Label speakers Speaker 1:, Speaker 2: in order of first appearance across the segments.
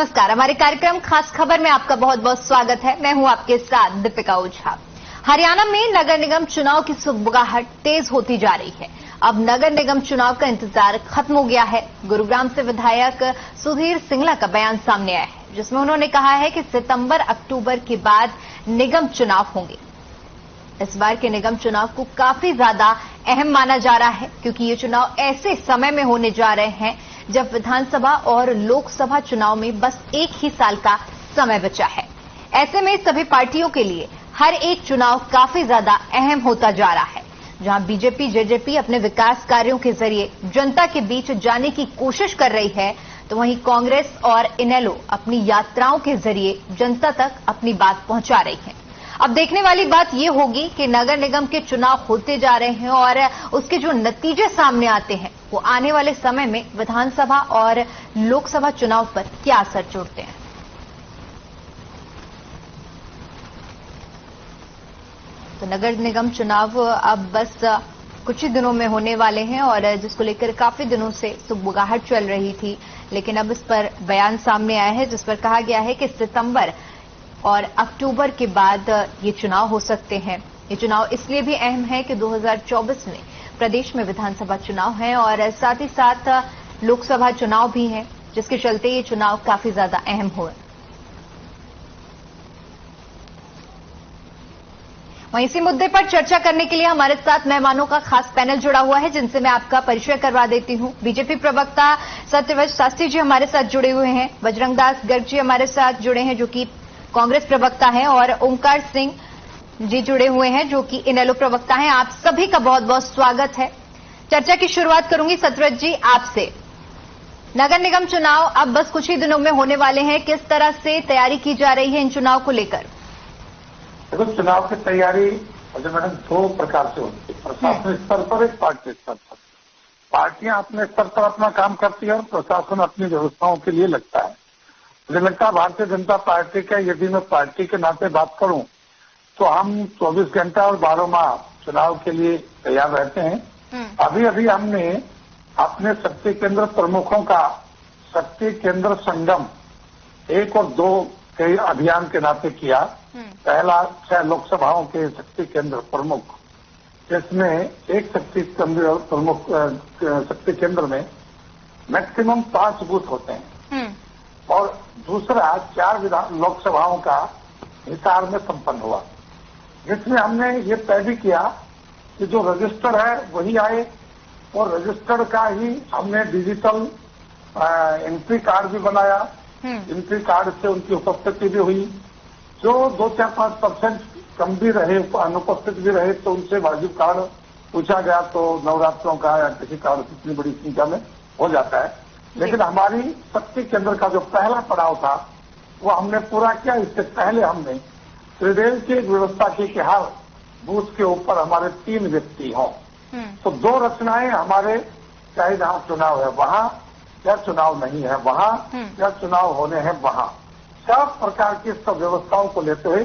Speaker 1: नमस्कार, हमारे कार्यक्रम खास खबर में आपका बहुत बहुत स्वागत है। मैं हूं आपके साथ दीपिका ओझा। हरियाणा में नगर निगम चुनाव की सुगबुगाहट तेज होती जा रही है। अब नगर निगम चुनाव का इंतजार खत्म हो गया है। गुरुग्राम से विधायक सुधीर सिंगला का बयान सामने आया है, जिसमें उन्होंने कहा है कि सितंबर अक्टूबर के बाद निगम चुनाव होंगे। इस बार के निगम चुनाव को काफी ज्यादा अहम माना जा रहा है, क्योंकि ये चुनाव ऐसे समय में होने जा रहे हैं जब विधानसभा और लोकसभा चुनाव में बस एक ही साल का समय बचा है। ऐसे में सभी पार्टियों के लिए हर एक चुनाव काफी ज्यादा अहम होता जा रहा है। जहां बीजेपी जेजेपी अपने विकास कार्यों के जरिए जनता के बीच जाने की कोशिश कर रही है, तो वहीं कांग्रेस और इनेलो अपनी यात्राओं के जरिए जनता तक अपनी बात पहुंचा रही है। अब देखने वाली बात यह होगी कि नगर निगम के चुनाव होते जा रहे हैं और उसके जो नतीजे सामने आते हैं वो आने वाले समय में विधानसभा और लोकसभा चुनाव पर क्या असर छोड़ते हैं। तो नगर निगम चुनाव अब बस कुछ ही दिनों में होने वाले हैं और जिसको लेकर काफी दिनों से सुगबुगाहट चल रही थी, लेकिन अब इस पर बयान सामने आया है जिस पर कहा गया है कि सितंबर और अक्टूबर के बाद ये चुनाव हो सकते हैं। ये चुनाव इसलिए भी अहम है कि 2024 में प्रदेश में विधानसभा चुनाव है और साथ ही साथ लोकसभा चुनाव भी है, जिसके चलते ये चुनाव काफी ज्यादा अहम हुए। वहीं इसी मुद्दे पर चर्चा करने के लिए हमारे साथ मेहमानों का खास पैनल जुड़ा हुआ है, जिनसे मैं आपका परिचय करवा देती हूं। बीजेपी प्रवक्ता सत्यव्रत शास्त्री जी हमारे साथ जुड़े हुए हैं, बजरंग दास गर्ग जी हमारे साथ जुड़े हैं जो कि कांग्रेस प्रवक्ता हैं, और ओंकार सिंह जी जुड़े हुए हैं जो कि इनेलो प्रवक्ता हैं। आप सभी का बहुत बहुत स्वागत है। चर्चा की शुरुआत करूंगी सत्यव्रत जी आपसे। नगर निगम चुनाव अब बस कुछ ही दिनों में होने वाले हैं, किस तरह से तैयारी की जा रही है इन चुनाव को लेकर?
Speaker 2: देखो, चुनाव की तैयारी मैडम दो प्रकार से होती है, प्रशासन स्तर पर, एक पार्टी स्तर पर। पार्टियां अपने स्तर पर अपना काम करती है और प्रशासन अपनी व्यवस्थाओं के लिए लगता है। मुझे लगता है भारतीय जनता पार्टी का, यदि मैं पार्टी के नाते बात करूं तो हम 24 घंटा और 12 माह चुनाव के लिए तैयार रहते हैं। अभी अभी हमने अपने शक्ति केंद्र प्रमुखों का शक्ति केंद्र संगम 1 और 2 के अभियान के नाते किया। पहला 6 लोकसभाओं के शक्ति केंद्र प्रमुख, जिसमें एक शक्ति केंद्र प्रमुख शक्ति केंद्र में मैक्सिमम 5 बूथ होते हैं और दूसरा 4 लोकसभाओं का हिसार में संपन्न हुआ, जिसमें हमने ये तय भी किया कि जो रजिस्टर है वही आए और रजिस्टर का ही हमने डिजिटल एंट्री कार्ड भी बनाया। एंट्री कार्ड से उनकी उपस्थिति भी हुई। जो 2-4-5% कम भी रहे, अनुपस्थित भी रहे, तो उनसे वाजिब कार्ड पूछा गया तो नवरात्रों का या किसी कार्ड इतनी बड़ी संख्या में हो जाता है। लेकिन हमारी शक्ति केंद्र का जो पहला पड़ाव था वो हमने पूरा किया। इससे पहले हमने त्रिदेव की एक व्यवस्था की कि हर बूथ के ऊपर हमारे 3 व्यक्ति हों। तो 2 रचनाएं हमारे, चाहे जहां चुनाव है वहां या चुनाव नहीं है वहां या चुनाव होने हैं वहां, सब प्रकार की सब व्यवस्थाओं को लेते हुए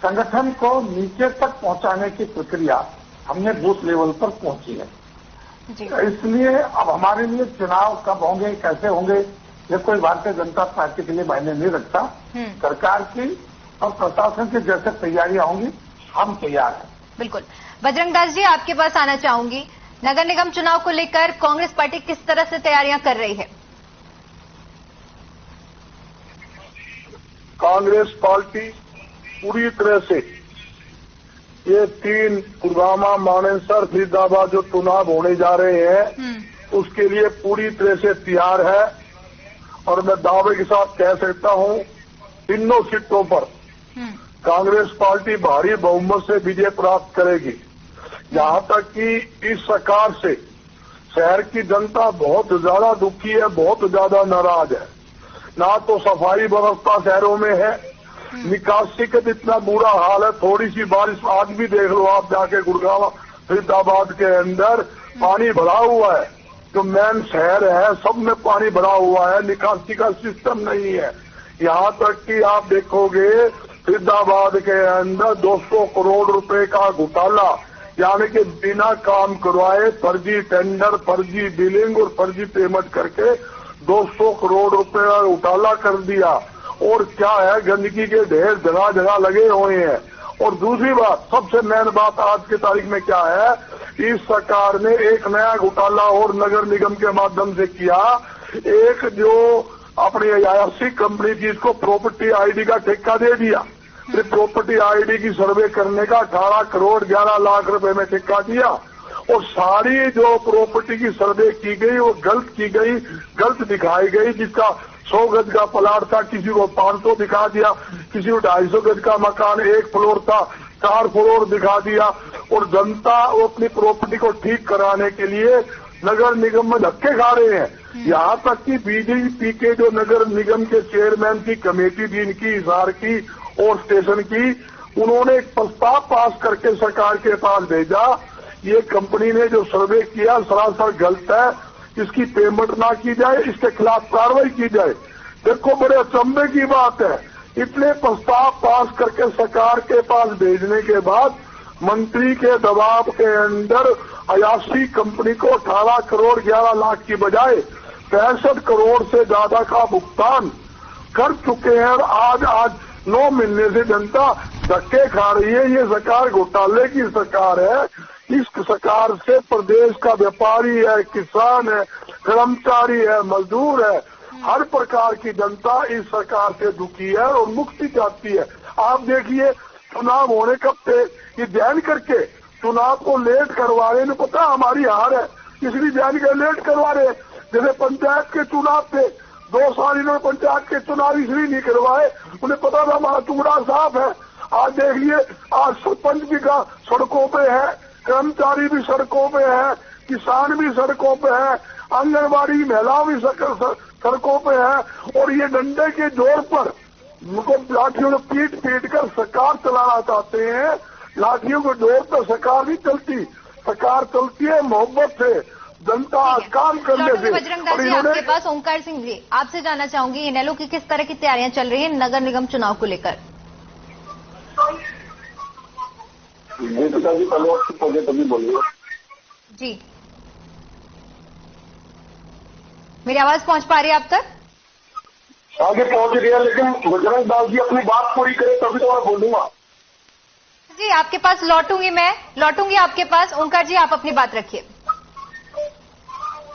Speaker 2: संगठन को नीचे तक पहुंचाने की प्रक्रिया हमने बूथ लेवल पर पहुंची है। इसलिए अब हमारे लिए चुनाव कब होंगे, कैसे होंगे, ये कोई भारतीय जनता पार्टी के लिए मायने नहीं रखता। सरकार की और प्रशासन की जैसे तैयारियां होंगी, हम तैयार हैं।
Speaker 1: बिल्कुल। बजरंग दास जी, आपके पास आना चाहूंगी। नगर निगम चुनाव को लेकर कांग्रेस पार्टी किस तरह से तैयारियां कर रही है?
Speaker 3: कांग्रेस पार्टी पूरी तरह से ये 3 पुलवामा, मानेसर, फरीदाबाद जो चुनाव होने जा रहे हैं उसके लिए पूरी तरह से तैयार है। और मैं दावे के साथ कह सकता हूं, तीनों सीटों पर कांग्रेस पार्टी भारी बहुमत से विजय प्राप्त करेगी। यहां तक कि इस सरकार से शहर की जनता बहुत ज्यादा दुखी है, बहुत ज्यादा नाराज है। ना तो सफाई व्यवस्था शहरों में है, निकासी का इतना बुरा हाल है। थोड़ी सी बारिश आज भी देख लो आप जाके गुड़गांव, फरीदाबाद के अंदर पानी भरा हुआ है। जो मेन शहर है सब में पानी भरा हुआ है, निकासी का सिस्टम नहीं है। यहाँ तक कि आप देखोगे फरीदाबाद के अंदर 200 करोड़ रुपए का घोटाला, यानी कि बिना काम करवाए फर्जी टेंडर, फर्जी बिलिंग और फर्जी पेमेंट करके 200 करोड़ रुपए घोटाला कर दिया। और क्या है, गंदगी के ढेर जगह जगह लगे हुए हैं। और दूसरी बात, सबसे मेन बात आज की तारीख में क्या है, इस सरकार ने एक नया घोटाला और नगर निगम के माध्यम से किया। एक जो अपनी IRC कंपनी थी, इसको प्रॉपर्टी आईडी का ठेका दे दिया। फिर प्रॉपर्टी आईडी की सर्वे करने का 18 करोड़ 11 लाख रुपए में ठेका दिया। और सारी जो प्रॉपर्टी की सर्वे की गई वो गलत की गई, गलत दिखाई गई। जिसका 100 गज का प्लाट था, किसी को 500 दिखा दिया, किसी को 250 गज का मकान 1 फ्लोर था 4 फ्लोर दिखा दिया। और जनता वो अपनी प्रॉपर्टी को ठीक कराने के लिए नगर निगम में धक्के खा रहे हैं। यहाँ तक कि BJP के जो नगर निगम के चेयरमैन की कमेटी थी इनकी, हिसार की और स्टेशन की, उन्होंने एक प्रस्ताव पास करके सरकार के पास भेजा। ये कंपनी ने जो सर्वे किया सरासर गलत है, इसकी पेमेंट ना की जाए, इसके खिलाफ कार्रवाई की जाए। देखो, बड़े अचंभे की बात है, इतने प्रस्ताव पास करके सरकार के पास भेजने के बाद मंत्री के दबाव के अंदर IRC कंपनी को 18 करोड़ 11 लाख की बजाय 65 करोड़ से ज्यादा का भुगतान कर चुके हैं। और आज 9 महीने से जनता धक्के खा रही है। ये सरकार घोटाले की सरकार है। इस सरकार से प्रदेश का व्यापारी है, किसान है, कर्मचारी है, मजदूर है, हर प्रकार की जनता इस सरकार से दुखी है और मुक्ति चाहती है। आप देखिए, चुनाव होने कब थे, ये जान करके चुनाव को लेट करवा रहे हैं। पता हमारी हार है, इसलिए जान कर लेट करवा रहे हैं। जैसे पंचायत के चुनाव थे, 2 साल इन्होंने पंचायत के चुनाव इसलिए नहीं करवाए, उन्हें पता था हमारा टुकड़ा साफ है। आज देखिए, आज सरपंच भी का सड़कों पे है, कर्मचारी भी सड़कों पे है, किसान भी सड़कों पे है, आंगनबाड़ी महिलाओं भी सड़कों पे है। और ये डंडे के जोर पर उनको लाठियों को पीट कर सरकार चलाना चाहते हैं। लाठियों के जोर पर सरकार नहीं चलती, सरकार चलती है मोहब्बत से, जनता काम करने से।
Speaker 1: बजरंगदास जी, आपके पास ओंकार सिंह जी, आपसे जानना चाहूंगी इनेलो की किस तरह की तैयारियां चल रही है नगर निगम चुनाव को लेकर?
Speaker 3: जी पिताजी, पहले तभी बोलिए।
Speaker 1: जी, मेरी आवाज पहुंच पा रही है आप तक?
Speaker 3: आगे पहुंच रही है, लेकिन बजरंगदास जी अपनी बात पूरी करें तभी तो मैं बोलूंगा।
Speaker 1: जी, आपके पास लौटूंगी आपके पास। ओंकार जी, आप अपनी बात रखिए।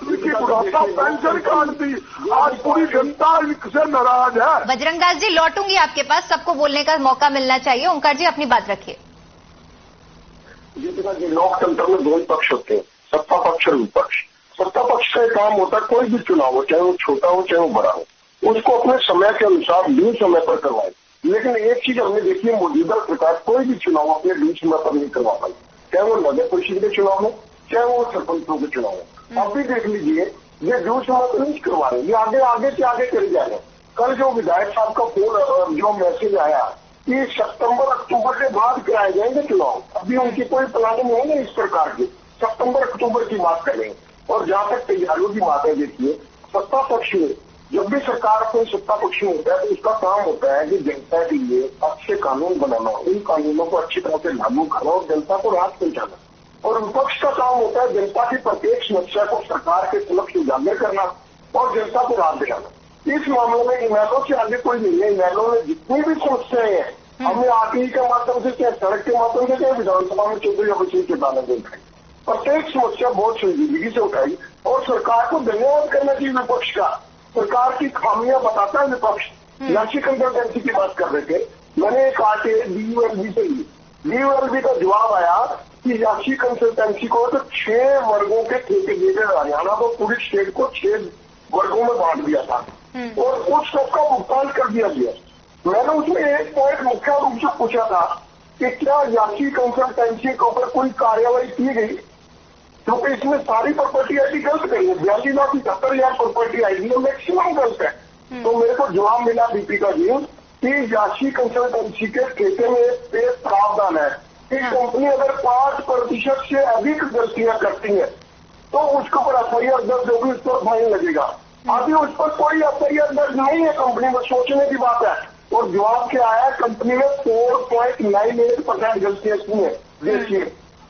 Speaker 3: पेंशन काट दी, आज पूरी जनता से नाराज है।
Speaker 1: बजरंगदास जी, लौटूंगी आपके पास, सबको बोलने का मौका मिलना चाहिए। ओंकार जी, अपनी बात रखिए।
Speaker 3: जी, लोकतंत्र में 2 पक्ष होते हैं, सत्ता पक्ष और विपक्ष। सत्ता पक्ष का काम होता है कोई भी चुनाव हो, चाहे वो छोटा हो चाहे वो बड़ा हो, उसको अपने समय के अनुसार ड्यू समय पर करवाए। लेकिन एक चीज हमने देखी है, मौजूदा सरकार कोई भी चुनाव अपने ड्यू समय पर नहीं करवा पाई, चाहे वो नगर परिषद के चुनाव हो चाहे वो सरपंचों के चुनाव हो। आप भी देख लीजिए, ये ड्यू समय पर नहीं करवा रहे, ये आगे से आगे करे जा रहे हैं। कल जो विधायक साहब का फोन जो मैसेज आया कि सितंबर अक्टूबर के बाद कराए जाएंगे चुनाव, अभी उनकी कोई प्लानिंग नहीं है इस प्रकार की, सितंबर अक्टूबर की बात करें। और जहां तक तैयारियों की बात है, देखिए, सत्ता पक्ष में जब भी सरकार अपने सत्ता पक्ष में होता है तो उसका काम होता है कि जनता के लिए अच्छे कानून बनाना, उन कानूनों को अच्छी तरह से लागू करना और जनता को राहत पहुंचाना। और विपक्ष का काम होता है जनता की प्रत्येक समस्या को सरकार के समक्ष उजागर करना और जनता को राहत दिलाना। इस मामले में इनेलो से आगे कोई नहीं है। इनेलो में जितनी भी समस्याएं हैं, हमने RTI के माध्यम से, चाहे सड़क के माध्यम से, चाहे विधानसभा में चौधरी अभिषेक के दाने से उठाई, प्रत्येक समस्या बहुत संजीदगी से उठाई। और सरकार को धन्यवाद करना चाहिए विपक्ष का। सरकार की खामियां बताता है विपक्ष। याची कंसल्टेंसी की बात कर रहे थे, मैंने एक RTI DULB से ली, DULB का जवाब आया कि याची कंसल्टेंसी को तो 6 वर्गों के ठेके दिए गए। हरियाणा को पूरी स्टेट को 6 वर्गों में बांट दिया था और उस सबका भुगतान कर दिया गया। मैंने उसमें एक पॉइंट मुख्य रूप से पूछा था कि क्या याची कंसल्टेंसी के ऊपर कोई कार्रवाई की गई, क्योंकि इसमें सारी प्रॉपर्टी आईडी गलत गई है। 42,70,000 प्रॉपर्टी आईडी मैक्सिमम गलत है। तो मेरे को जवाब मिला DP का जी कि याची कंसल्टेंसी के ठेके में एक प्रावधान है कि कंपनी अगर 5% से अधिक गलतियां करती है तो उसके ऊपर FIR दर्ज होगी, उस पर फाइन लगेगा। अभी उस पर कोई FIR दर्ज नहीं है कंपनी में, सोचने की बात है। और जवाब क्या आया, कंपनी में 4.98% गलतियां की है। देखिए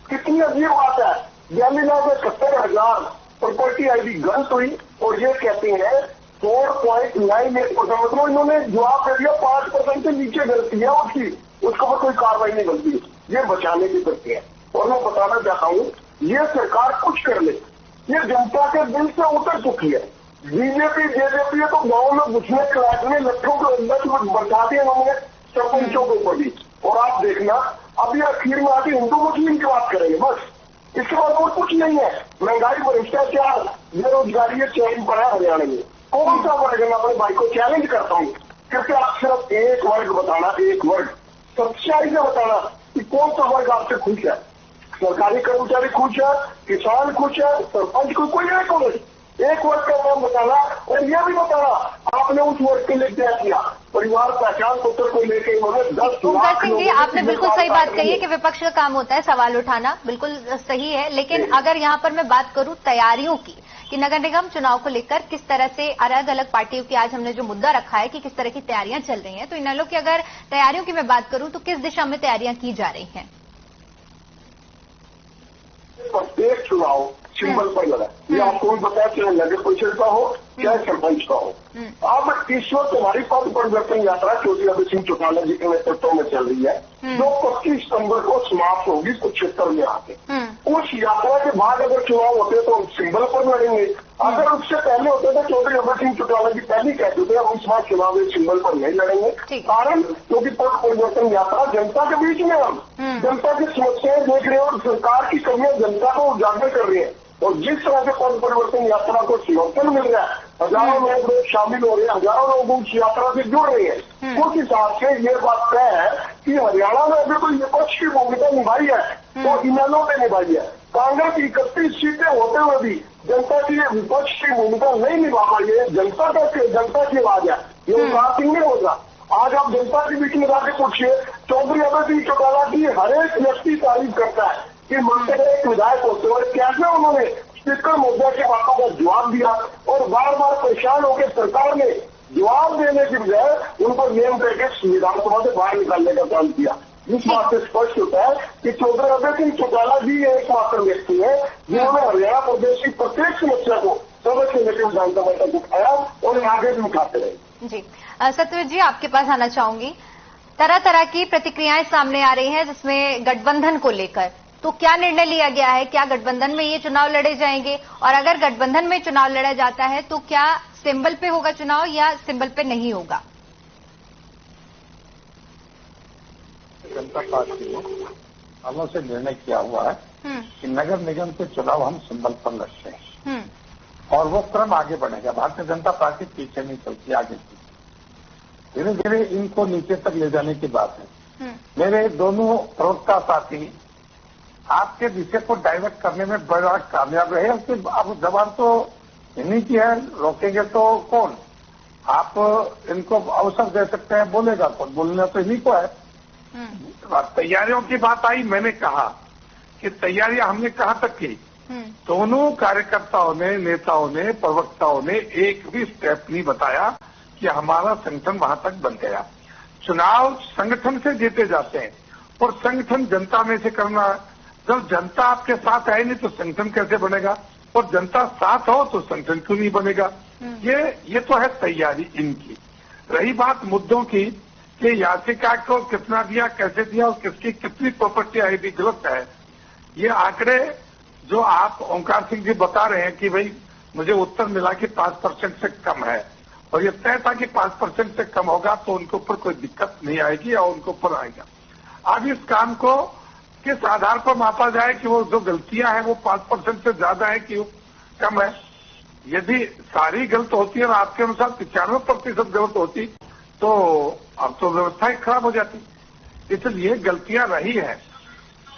Speaker 3: कितनी अजीब बात है। 42,70,000 प्रॉपर्टी आईडी गलत हुई और ये कहते हैं 4.98%, मतलब इन्होंने जवाब दे दिया 5% से नीचे गलती है उसकी, उसके ऊपर कोई कार्रवाई नहीं बनती। ये बचाने की प्रक्रिया है। और मैं बताना चाहता हूँ, ये सरकार कुछ कर ले, ये जनता के दिल से उतर चुकी है। बीजेपी जेजेपी तो गाँव में घुसने काटने लट्ठों के अंदर बरसा दिए उन्होंने सरपंचों के ऊपर भी। और आप देखना, अभी आखिर में आके हिंदू मुस्लिम की बात करेंगे बस, इसके बाद और कुछ नहीं है। महंगाई, भ्रष्टाचार, बेरोजगारी ये चैन पड़ा है हरियाणा में। कौन सा वर्ग, मैं अपने भाई को चैलेंज करता हूँ, क्योंकि आप सिर्फ एक वर्ग बताना, एक वर्ग सच्चाई से बताना कि कौन सा वर्ग आपसे खुश है। सरकारी कर्मचारी खुश है, किसान खुश है, सरपंच को कोई एक वर्ग का नाम बताना। और यह भी बताना आपने उस वर्ग के लिए क्या किया। परिवार पहचान पत्र को लेकर उन्होंने 10
Speaker 1: ओंकार सिंह जी, आपने बिल्कुल सही बात कही है कि विपक्ष का काम होता है सवाल उठाना, बिल्कुल सही है। लेकिन अगर यहाँ पर मैं बात करूं तैयारियों की, कि नगर निगम चुनाव को लेकर किस तरह से अलग अलग पार्टियों की आज हमने जो मुद्दा रखा है कि किस तरह की तैयारियां चल रही हैं, तो इन लोग की अगर तैयारियों की मैं बात करूं तो किस दिशा में तैयारियां की जा रही हैं?
Speaker 3: प्रत्येक चुनाव सिंबल पर लड़ा, ये आपको भी पता है, चाहे नगर परिषद का हो चाहे सरपंच का हो। अब इस वक्त हमारी पथ परिवर्तन यात्रा ज्योतिरादित्य सिंह चौटाला जी के नेतृत्व में चल रही है, जो 25 सितंबर को समाप्त होगी कुरुक्षेत्र में आके। उस यात्रा के बाद अगर चुनाव होते तो हम सिंबल पर लड़ेंगे, अगर उससे पहले होते तो चौधरी सिंह चौटाला जी पहले कहते थे हम इस बार चुनाव एक सिंबल पर नहीं लड़ेंगे। कारण क्योंकि पथ परिवर्तन यात्रा जनता के बीच में, हम जनता की समस्याएं देख रहे हैं और सरकार की कमियां जनता को उजागर कर रही है। और जिस तरह से पथ परिवर्तन यात्रा को समर्थन मिल रहा है, हजारों लोग शामिल हो रहे हैं, हजारों लोग उस यात्रा से जुड़ रहे हैं, उस हिसाब से ये बात तय है कि हरियाणा में अगर कोई विपक्ष की भूमिका निभाई है तो इनेलो ने निभाई है। कांग्रेस की 31 सीटें होते हुए भी जनता की विपक्ष की भूमिका नहीं निभा पाई है। जनता की आवाज है, ये ओंकार सिंह नहीं होगा। आज आप जनता के बीच में जाके पूछिए, चौधरी अभय सिंह चौटाला की हर एक व्यक्ति तारीफ करता है कि मंत्री एक विधायक होते हुए कैसे उन्होंने स्पीकर महोदय की बातों का जवाब दिया और बार बार परेशान होकर सरकार ने जवाब देने की बजाय उन पर नियम करके विधानसभा से बाहर निकालने का काम किया। इस बात से स्पष्ट होता है कि चौधरी अभय सिंह चौटाला जी एकमात्र व्यक्ति है जिन्होंने हरियाणा प्रदेश की प्रत्येक समस्या को सबक से लेकर विधानसभा तक उठाया और आगे भी उठाते रहे।
Speaker 1: जी सत्यवीर जी, आपके पास आना चाहूंगी। तरह तरह की प्रतिक्रियाएं सामने आ रही हैं जिसमें गठबंधन को लेकर, तो क्या निर्णय लिया गया है? क्या गठबंधन में ये चुनाव लड़े जाएंगे? और अगर गठबंधन में चुनाव लड़ा जाता है तो क्या सिंबल पे होगा चुनाव या सिंबल पे नहीं होगा?
Speaker 2: जनता पार्टी ने हमों से निर्णय किया हुआ है कि नगर निगम के चुनाव हम सिंबल पर लड़ते हैं और वो क्रम आगे बढ़ेगा। भारतीय जनता पार्टी पीछे नहीं चलती, आगे धीरे धीरे इनको नीचे तक ले जाने की बात है। मेरे दोनों प्रवक्ता साथी आपके विषय को डाइवर्ट करने में बड़ा कामयाब रहे। उसकी अब जबान तो इन्हीं की है, रोकेंगे तो कौन? आप इनको अवसर दे सकते हैं, बोलेगा कौन? बोलना तो इन्हीं को है। तैयारियों की बात आई, मैंने कहा कि तैयारियां हमने कहां तक की। दोनों कार्यकर्ताओं ने, नेताओं ने, प्रवक्ताओं ने एक भी स्टेप नहीं बताया कि हमारा संगठन वहां तक बन गया। चुनाव संगठन से जीते जाते हैं और संगठन जनता में से करना। जब जनता आपके साथ है नहीं तो संगठन कैसे बनेगा? और जनता साथ हो तो संगठन क्यों नहीं बनेगा? ये तो है तैयारी इनकी। रही बात मुद्दों की कि याचिका को कितना दिया, कैसे दिया और किसकी कितनी प्रॉपर्टी आई भी गलत है। ये आंकड़े जो आप ओंकार सिंह जी बता रहे हैं कि भाई मुझे उत्तर मिला कि 5% से कम है और ये तय था कि 5% से कम होगा तो उनके ऊपर कोई दिक्कत नहीं आएगी और उनके ऊपर आएगा। अब इस काम को किस आधार पर मापा जाए कि वो जो गलतियां हैं वो 5% से ज्यादा है कि कम है? यदि सारी गलत होती है और आपके अनुसार 95% गलत होती तो अब तो व्यवस्था ही खराब हो जाती। इसलिए गलतियां रही है।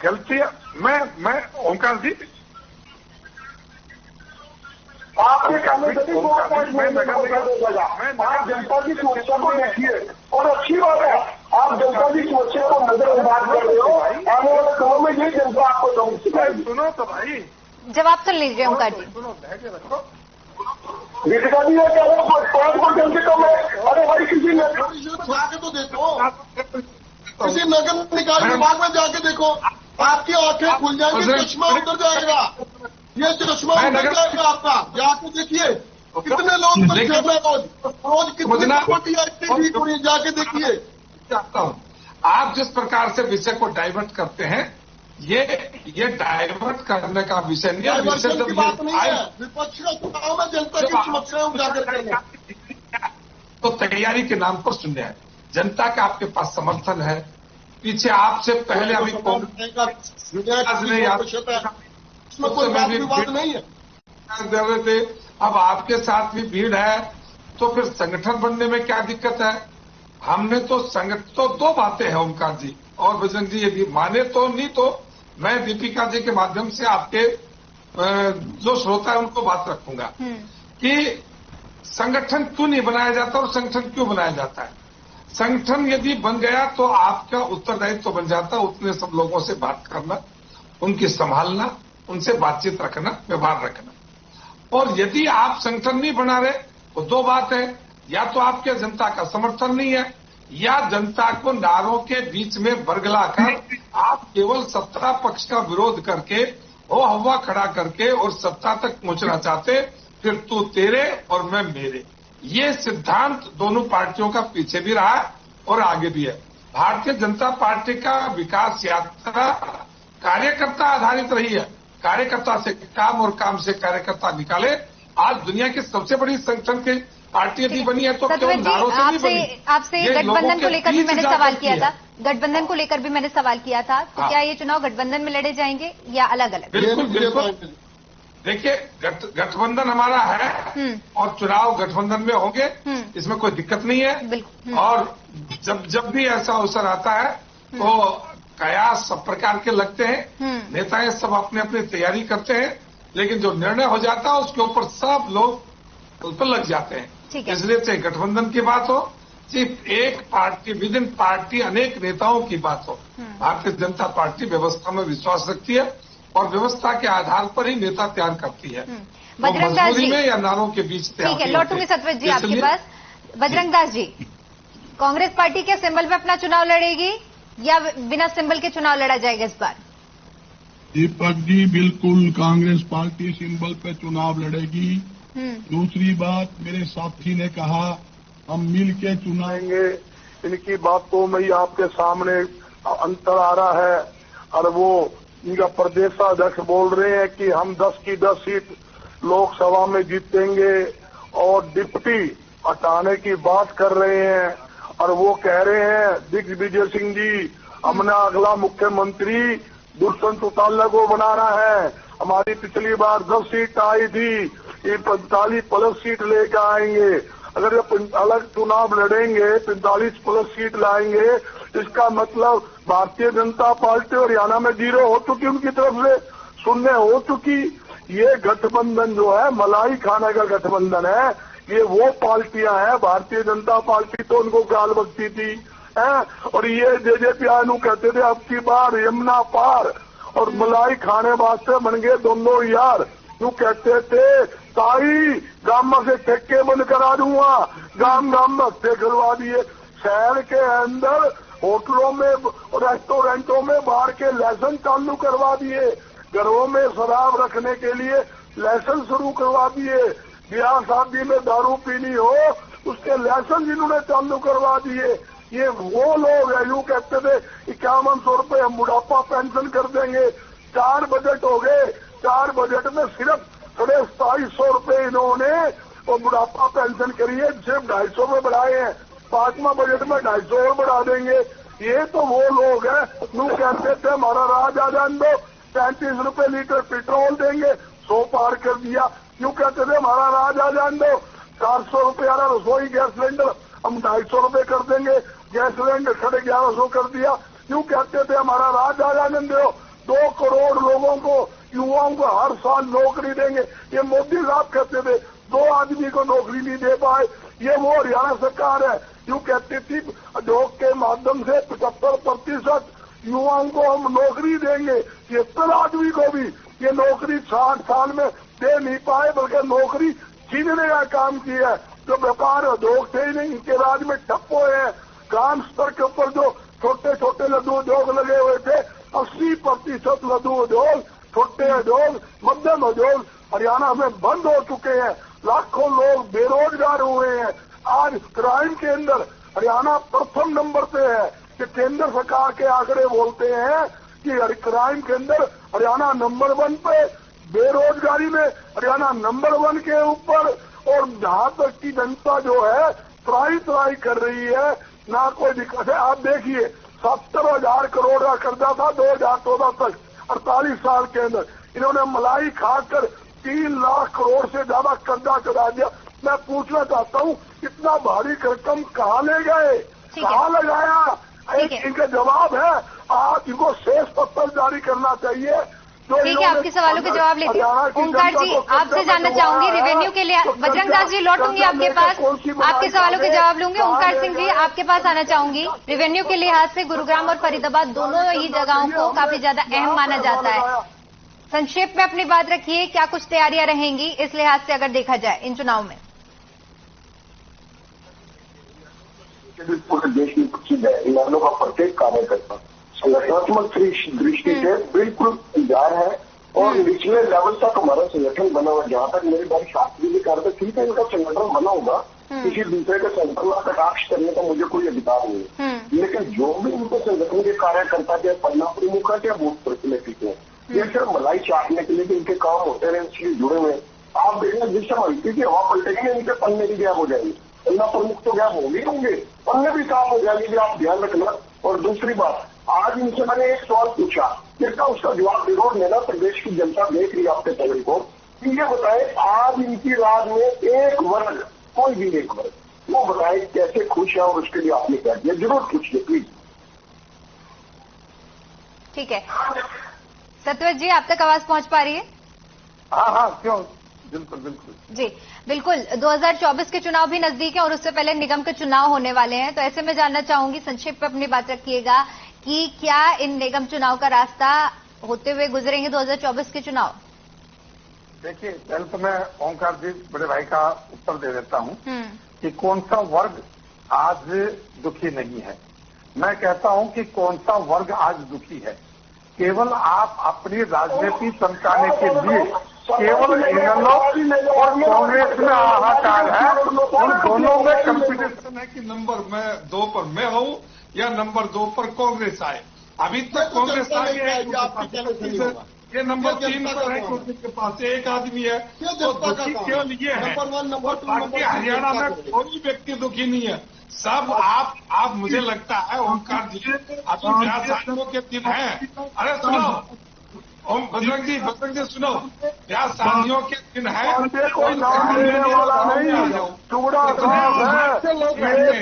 Speaker 2: गलतियां मैं ओंकार जी
Speaker 3: आपके सामने आप जनता की समस्या को देखिए और अच्छी बात है आप जनता की समस्या को नजरअंदाज कर रहे हो। आने वाले समय में ये जनता आपको समझ
Speaker 2: सुनो तो भाई,
Speaker 1: जवाब सुन लीजिए ओंकार जी।
Speaker 2: सुनो, धैर्य रखो।
Speaker 3: दीपिका जी ये कह रहे हो 5% से कम है। अरे भाई किसी ने
Speaker 4: जाके तो देखो, किसी नगर निकाय विभाग में जाके देखो, आपकी आंखें खुल जाएंगी, चश्मा उतर जाएगा, ये चश्मा उतर जाएगा आपका, जाके देखिए। कितने लोग बच्चे में रोज कितनी कोटियां पूरी जाके देखिए।
Speaker 5: चाहता हूँ आप जिस प्रकार से विषय को डाइवर्ट करते हैं, ये डाइवर्ट करने का विषय नहीं है।
Speaker 4: विषय की बात नहीं है, विपक्ष का चुनाव में जनता की समस्याएं उजागर करना
Speaker 5: तो तैयारी के नाम पर शून्य है। जनता का आपके पास समर्थन है, पीछे आपसे पहले अभी
Speaker 4: इसमें कोई बात नहीं है।
Speaker 5: थे अब आपके साथ भी भीड़ है, तो फिर संगठन बनने में क्या दिक्कत है? हमने तो तो दो बातें हैं ओमकार जी और बजरंग जी, यदि माने तो, नहीं तो मैं दीपिका जी के माध्यम से आपके जो श्रोता है उनको बात रखूंगा कि संगठन क्यों नहीं बनाया जाता और संगठन क्यों बनाया जाता है। संगठन यदि बन गया तो आपका उत्तरदायित्व तो बन जाता उतने सब लोगों से बात करना, उनकी संभालना, उनसे बातचीत रखना, व्यवहार रखना। और यदि आप संगठन नहीं बना रहे तो दो बात है, या तो आपके जनता का समर्थन नहीं है या जनता को नारों के बीच में बरगलाकर आप केवल सत्ता पक्ष का विरोध करके हो हवा खड़ा करके और सत्ता तक पहुंचना चाहते, फिर तू तेरे और मैं मेरे। ये सिद्धांत दोनों पार्टियों का पीछे भी रहा है और आगे भी है। भारतीय जनता पार्टी का विकास यात्रा कार्यकर्ता आधारित रही है। कार्यकर्ता से काम और काम से कार्यकर्ता निकाले। आज दुनिया की सबसे बड़ी संगठन की पार्टी यदि बनी है तो केवल नारों से नहीं बनी।
Speaker 1: आपसे गठबंधन को लेकर भी मैंने सवाल किया था, गठबंधन को लेकर भी मैंने सवाल किया था, तो क्या ये चुनाव गठबंधन में लड़े जाएंगे या अलग अलग?
Speaker 5: बिल्कुल बिल्कुल। देखिए गठबंधन हमारा है और चुनाव गठबंधन में होंगे, इसमें कोई दिक्कत नहीं है। और जब भी ऐसा अवसर आता है तो कयास सब प्रकार के लगते हैं, नेताएं सब अपने अपनी तैयारी करते हैं, लेकिन जो निर्णय हो जाता है उसके ऊपर सब लोग उस पर लग जाते हैं। इसलिए चाहे गठबंधन की बात हो, सिर्फ एक पार्टी विद इन पार्टी अनेक नेताओं की बात हो, भारतीय जनता पार्टी व्यवस्था में विश्वास रखती है और व्यवस्था के आधार पर ही नेता तैयार करती है।
Speaker 1: बजरंग दास जी
Speaker 5: में या नारों के बीच
Speaker 1: ठीक है, लौटूंगी सतवत जी आपके पास। बजरंग दास जी, कांग्रेस पार्टी क्या सिंबल पे अपना चुनाव लड़ेगी या बिना सिंबल के चुनाव लड़ा जाएगा इस बार?
Speaker 6: दीपक जी, बिल्कुल कांग्रेस पार्टी सिंबल पे चुनाव लड़ेगी। दूसरी बात, मेरे साथी ने कहा हम मिल के चुनाएंगे,
Speaker 3: इनकी बातों में ही आपके सामने अंतर आ रहा है। और वो इनका प्रदेशाध्यक्ष बोल रहे हैं कि हम 10 की 10 सीट लोकसभा में जीतेंगे और डिप्टी हटाने की बात कर रहे हैं। और वो कह रहे हैं दिग्विजय सिंह जी, हमने अगला मुख्यमंत्री दुष्यंत चौटाला को बनाना है। हमारी पिछली बार 10 सीट आई थी, ये 45 प्लस सीट लेकर आएंगे। अगर ये अलग चुनाव लड़ेंगे 45 प्लस सीट लाएंगे, इसका मतलब भारतीय जनता पार्टी हरियाणा में 0 हो चुकी, उनकी तरफ से शून्य हो चुकी। ये गठबंधन जो है मलाई खाने का गठबंधन है। ये वो पार्टियां हैं, भारतीय जनता पार्टी तो उनको गाल बकती थी है, और ये जेजेपी आनू कहते थे अब की बार यमुना पार, और मलाई खाने वास्ते बन गए दोनों यार। यूं कहते थे ताई गामा से ठेके बंद करा दूंगा, गाम में हत्या करवा दिए। शहर के अंदर होटलों में और रेस्टोरेंटों में बाहर के लाइसेंस चालू करवा दिए, घरों में शराब रखने के लिए लाइसेंस शुरू करवा दिए, ब्याह शादी में दारू पीनी हो उसके लाइसेंस इन्होंने चालू करवा दिए। ये वो लोग है, यूं कहते थे 5100 रुपये हम बुढ़ापा पेंशन कर देंगे। 4 बजट हो गए, 4 बजट में सिर्फ 2750 रुपये इन्होंने और बुढ़ापा पेंशन करी है, सिर्फ 250 में बढ़ाए हैं। 5वां बजट में 250 और बढ़ा देंगे। ये तो वो लोग हैं, यूं कहते थे हमारा राज आ जान दो, 35 रुपये लीटर पेट्रोल देंगे, 100 पार कर दिया। यूं कहते थे हमारा राज आ जान दो, 400 रुपये वाला रसोई गैस सिलेंडर हम 250 रुपये कर देंगे, गैस सिलेंडर 1150 कर दिया। यूं कहते थे हमारा राज आ जाने दो, 2 करोड़ लोगों को युवाओं को हर साल नौकरी देंगे। ये मोदी साहब कहते थे 2 आदमी को नौकरी नहीं दे पाए, ये वो हरियाणा सरकार है। यूं कहती थी उद्योग के माध्यम से 75% युवाओं को हम नौकरी देंगे, 70 आदमी को भी ये नौकरी 60 साल में दे नहीं पाए, बल्कि नौकरी छीनने का काम किया है। जो व्यापार उद्योग थे ही नहीं, इनके राज में ठप हुए हैं। ग्राम स्तर के ऊपर जो छोटे छोटे लघु उद्योग लगे हुए थे, 80% लघु उद्योग, छोटे उद्योग, मध्यम उद्योग हरियाणा में बंद हो चुके हैं। लाखों लोग बेरोजगार हुए हैं। आज क्राइम के अंदर हरियाणा प्रथम नंबर पे है कि केंद्र सरकार के आंकड़े बोलते हैं कि क्राइम के अंदर हरियाणा नंबर 1 पे, बेरोजगारी में हरियाणा नंबर 1 के ऊपर। और जहां तक की जनता जो है त्राही कर रही है, ना कोई दिक्कत है। आप देखिए 70,000 करोड़ का कर्जा था 2014 तक, 48 साल के अंदर इन्होंने मलाई खाकर 3 लाख करोड़ से ज्यादा कर्जा करा दिया। मैं पूछना चाहता हूँ इतना भारी रकम कहाँ ले गए, कहाँ लगाया? इनका जवाब है आज इनको शेष पत्र जारी करना चाहिए।
Speaker 1: ठीक है, आपके सवालों के जवाब लेते हैं। ओंकार जी, आपसे जानना चाहूंगी रेवेन्यू के लिए। बजरंग दास जी, लौटूंगी आपके पास, आपके सवालों के जवाब लूंगी। ओंकार सिंह जी, आपके पास आना चाहूंगी। रेवेन्यू के लिहाज से गुरुग्राम और फरीदाबाद दोनों ही जगहों को काफी ज्यादा अहम माना जाता है। संक्षेप में अपनी बात रखिए, क्या कुछ तैयारियां रहेंगी इस लिहाज से अगर देखा जाए इन चुनाव में?
Speaker 7: पूरे देश में कुछ इलाकों का प्रत्येक कार्यकर्ता संगठनात्मक दृष्टि से बिल्कुल तैयार है और निचले लेवल तक हमारा संगठन बना हुआ। जहां तक मेरे भाई शास्त्री जी कह रहे थे, ठीक है इनका संगठन बना होगा, किसी दूसरे के संगठन में कटाक्ष करने का मुझे कोई अधिकार नहीं है, लेकिन जो भी उनके संगठन के कार्यकर्ता चाहे पन्ना प्रमुख है चाहे बूथ प्रतिनिधि है, ये सिर्फ मलाई चाटने के लिए इनके काम होते रहे, इसलिए जुड़े हुए। आप देखना जिस समय हल्की की हवा पलटेगी इनके पन्ने भी गैप हो जाएंगे, पन्ना प्रमुख तो गैप होगी होंगे, पन्ने भी काम हो जाएंगे, आप ध्यान रखना। और दूसरी बात, आज इनसे मैंने एक सवाल पूछा, कितना उसका जवाब जरूर लेना, प्रदेश की जनता देख रही है आपके तगड़ी को, कि ये बताए आज इनकी राज में एक वर्ग, कोई भी एक वर्ग, वो बताए कैसे खुश है और उसके लिए आपने क्या किया, जरूर पूछिए प्लीज।
Speaker 1: ठीक है, सत्यव्रत जी आप तक आवाज पहुंच पा रही है?
Speaker 2: हाँ, क्यों, बिल्कुल बिल्कुल
Speaker 1: जी बिल्कुल। 2024 के चुनाव भी नजदीक है और उससे पहले निगम के चुनाव होने वाले हैं, तो ऐसे में जानना चाहूंगी, संक्षेप में अपनी बात रखिएगा कि क्या इन निगम चुनाव का रास्ता होते हुए गुजरेंगे 2024 के चुनाव?
Speaker 2: देखिए, पहले तो मैं ओंकार जी बड़े भाई का उत्तर दे देता हूँ कि कौन सा वर्ग आज दुखी नहीं है। मैं कहता हूँ कि कौन सा वर्ग आज दुखी है। केवल आप अपनी राजनीति चमकाने के लिए केवल इनेलो और कांग्रेस में हाहाकार है, उन दोनों में कंपटीशन है कि नंबर 2 पर मैं हूं या नंबर 2 पर कांग्रेस आए। अभी तक कांग्रेस आई है, ये नंबर 3 पर है, कांग्रेस के पास एक आदमी है, तो दुखी केवल ये है। बाकी हरियाणा में कोई व्यक्ति दुखी नहीं है, सब आप मुझे लगता है ओंकार जी अभी ब्याह शादियों के दिन है। अरे सुनो बजरंग जी सुनो, ब्याह शादियों के दिन है, कोई नाम लेने वाला नहीं, टुकड़ा साफ है, ये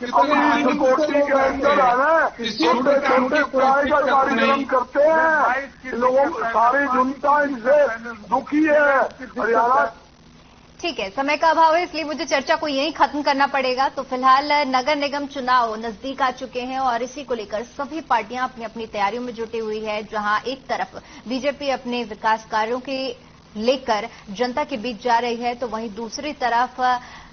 Speaker 2: तो अपनी कोठी के अंदर है, छोटे छोटे कुराई का कार्यक्रम करते हैं लोगों, सारी जनता इनसे दुखी है हरियाणा।
Speaker 1: ठीक है, समय का अभाव है इसलिए मुझे चर्चा को यहीं खत्म करना पड़ेगा। तो फिलहाल नगर निगम चुनाव नजदीक आ चुके हैं और इसी को लेकर सभी पार्टियां अपनी अपनी तैयारियों में जुटी हुई है। जहां एक तरफ बीजेपी अपने विकास कार्यों के लेकर जनता के बीच जा रही है, तो वहीं दूसरी तरफ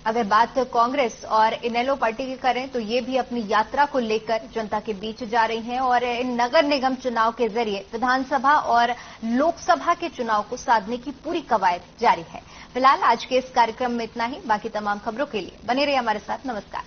Speaker 1: अगर बात कांग्रेस और इनेलो पार्टी की करें तो ये भी अपनी यात्रा को लेकर जनता के बीच जा रही हैं और इन नगर निगम चुनाव के जरिए विधानसभा और लोकसभा के चुनाव को साधने की पूरी कवायद जारी है। फिलहाल आज के इस कार्यक्रम में इतना ही। बाकी तमाम खबरों के लिए बने रहिए हमारे साथ। नमस्कार।